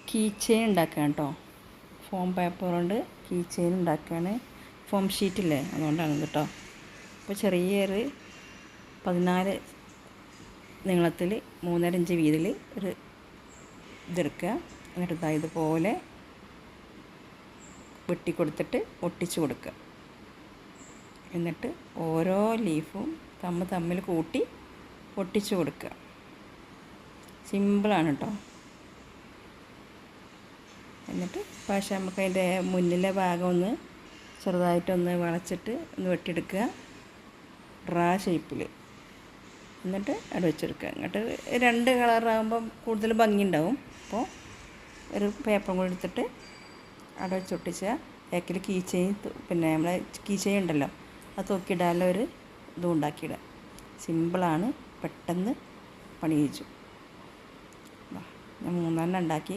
Key chain ഉണ്ടാക്കുകയാണ് കേട്ടോ. Form paper കൊണ്ട് കീ ചെയിൻ ഉണ്ടാക്കുകയാണ്. ഫോം ഷീറ്റില്ലേ, അതുകൊണ്ടാണ് കേട്ടോ. അപ്പോൾ ചെറിയൊരു 14 നീളത്തിൽ 3.5 ഇഞ്ച് വീതിയിൽ ഒരു ഇതെടുക്കുക. എന്നിട്ട് ഇതുപോലെ വെട്ടി കൊടുത്തിട്ട് ഒട്ടിച്ച് കൊടുക്കുക. എന്നിട്ട് ഓരോ ലീഫും തമ്മിൽ കൂട്ടി ഒട്ടിച്ച് കൊടുക്കുക. സിമ്പിളാണ് കേട്ടോ. എന്നിട്ട് പക്ഷേ നമുക്ക് അതിൻ്റെ മുന്നിലെ ഭാഗം ഒന്ന് ചെറുതായിട്ടൊന്ന് വളച്ചിട്ട് ഒന്ന് വെട്ടിയെടുക്കുക ഡ്രാ ഷേപ്പിൽ. എന്നിട്ട് അവിടെ വെച്ചെടുക്കുക. എന്നിട്ട് 2 കളറാകുമ്പം കൂടുതൽ ഭംഗിയുണ്ടാവും. അപ്പോൾ ഒരു പേപ്പറും കൂടി എടുത്തിട്ട് അവിടെ വെച്ചൊട്ടിച്ചാൽ ബാക്കിൽ കീ ചെയിൻ, പിന്നെ നമ്മളെ കീ ചെയിൻ ഉണ്ടല്ലോ, അത് തൂക്കിയിടാനുള്ള ഒരു ഇതും ഉണ്ടാക്കിയിടുക. സിമ്പിളാണ്, പെട്ടെന്ന് പണി കഴിച്ചു. ഞാൻ 3 ഉണ്ടാക്കി.